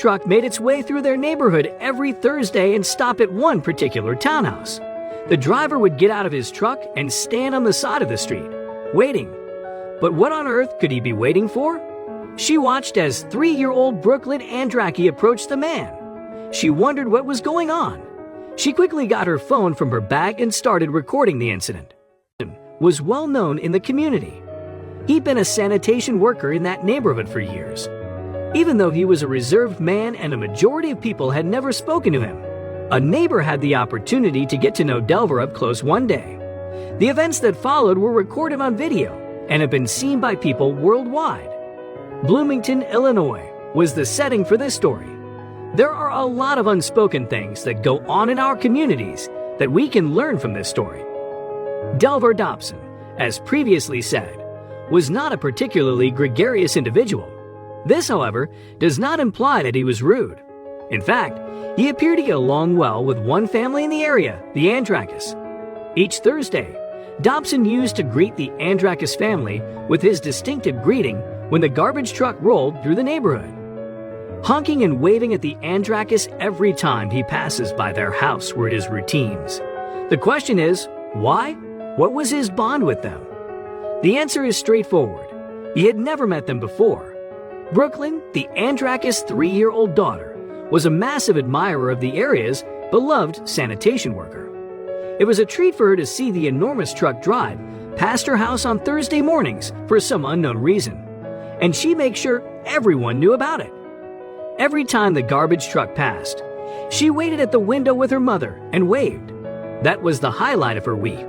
truck made its way through their neighborhood every Thursday and stop at one particular townhouse. The driver would get out of his truck and stand on the side of the street, waiting. But what on earth could he be waiting for? She watched as 3-year-old Brooklyn Andraki approached the man. She wondered what was going on. She quickly got her phone from her bag and started recording the incident. Was well known in the community. He'd been a sanitation worker in that neighborhood for years. Even though he was a reserved man and a majority of people had never spoken to him, a neighbor had the opportunity to get to know Delver up close one day. The events that followed were recorded on video and have been seen by people worldwide. Bloomington, Illinois was the setting for this story. There are a lot of unspoken things that go on in our communities that we can learn from this story. Delver Dobson, as previously said, was not a particularly gregarious individual. This, however, does not imply that he was rude. In fact, he appeared to get along well with one family in the area, the Andrakis. Each Thursday, Dobson used to greet the Andrakis family with his distinctive greeting when the garbage truck rolled through the neighborhood. Honking and waving at the Andrakis every time he passes by their house were his routines. The question is, why? What was his bond with them? The answer is straightforward. He had never met them before. Brooklyn, the Andrakis' 3-year-old daughter, was a massive admirer of the area's beloved sanitation worker. It was a treat for her to see the enormous truck drive past her house on Thursday mornings for some unknown reason, and she made sure everyone knew about it. Every time the garbage truck passed, she waited at the window with her mother and waved. That was the highlight of her week.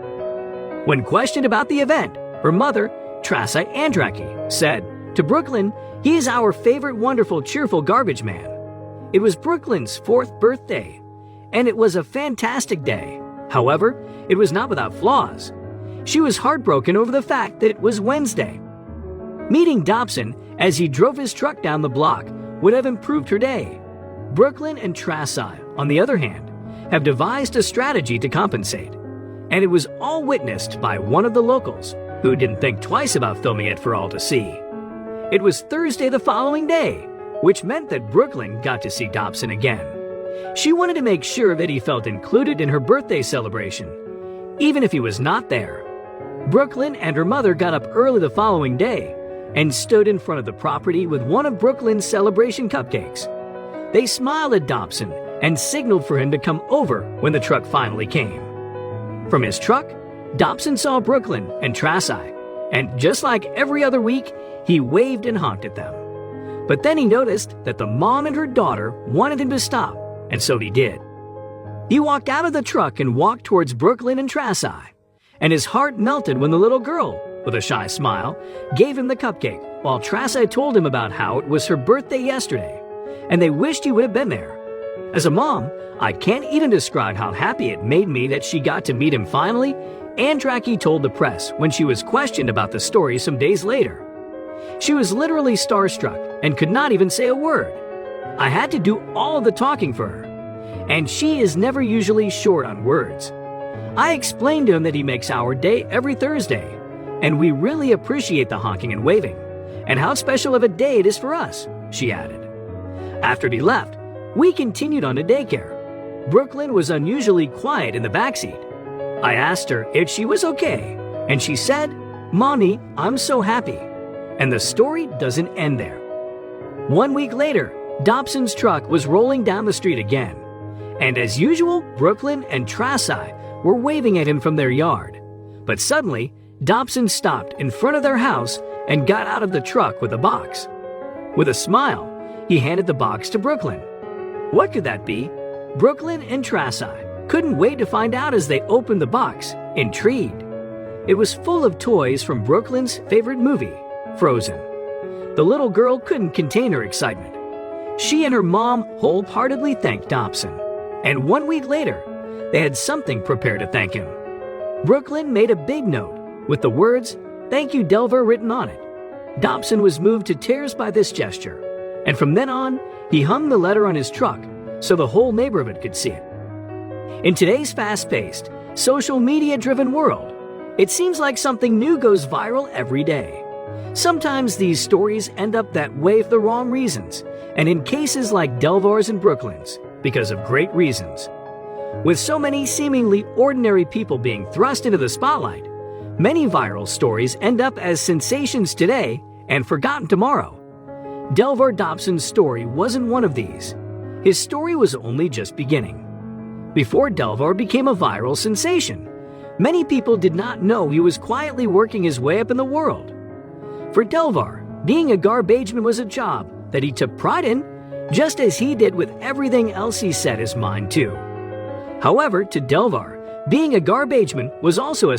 When questioned about the event, her mother, Trasa Andraki, said, "To Brooklyn, he is our favorite wonderful cheerful garbage man." It was Brooklyn's 4th birthday, and it was a fantastic day. However, it was not without flaws. She was heartbroken over the fact that it was Wednesday. Meeting Dobson as he drove his truck down the block would have improved her day. Brooklyn and Trasa, on the other hand, have devised a strategy to compensate, and it was all witnessed by one of the locals who didn't think twice about filming it for all to see. It was Thursday the following day, which meant that Brooklyn got to see Dobson again. She wanted to make sure that he felt included in her birthday celebration, even if he was not there. Brooklyn and her mother got up early the following day and stood in front of the property with one of Brooklyn's celebration cupcakes. They smiled at Dobson and signaled for him to come over when the truck finally came. From his truck, Dobson saw Brooklyn and Trasai, and just like every other week, he waved and honked at them. But then he noticed that the mom and her daughter wanted him to stop, and so he did. He walked out of the truck and walked towards Brooklyn and Trasai, and his heart melted when the little girl, with a shy smile, gave him the cupcake, while Trasai told him about how it was her birthday yesterday, and they wished he would have been there. As a mom, I can't even describe how happy it made me that she got to meet him finally, Andraki told the press when she was questioned about the story some days later. She was literally starstruck and could not even say a word. I had to do all of the talking for her, and she is never usually short on words. I explained to him that he makes our day every Thursday, and we really appreciate the honking and waving, and how special of a day it is for us, she added. After he left, we continued on to daycare. Brooklyn was unusually quiet in the backseat. I asked her if she was okay, and she said, "Mommy, I'm so happy." And the story doesn't end there. 1 week later, Dobson's truck was rolling down the street again, and as usual, Brooklyn and Trasai were waving at him from their yard. But suddenly, Dobson stopped in front of their house and got out of the truck with a box. With a smile, he handed the box to Brooklyn. What could that be? Brooklyn and Trasai couldn't wait to find out as they opened the box, intrigued. It was full of toys from Brooklyn's favorite movie, Frozen. The little girl couldn't contain her excitement. She and her mom wholeheartedly thanked Dobson, and 1 week later, they had something prepared to thank him. Brooklyn made a big note with the words, "Thank you, Delver," written on it. Dobson was moved to tears by this gesture, and from then on, he hung the letter on his truck so the whole neighborhood could see it. In today's fast-paced, social media-driven world, it seems like something new goes viral every day. Sometimes these stories end up that way for the wrong reasons, and in cases like Delvar's and Brooklyn's, because of great reasons. With so many seemingly ordinary people being thrust into the spotlight, many viral stories end up as sensations today and forgotten tomorrow. Delvar Dobson's story wasn't one of these. His story was only just beginning. Before Delvar became a viral sensation, many people did not know he was quietly working his way up in the world. For Delvar, being a garbageman was a job that he took pride in, just as he did with everything else he set his mind to. However, to Delvar, being a garbageman was also a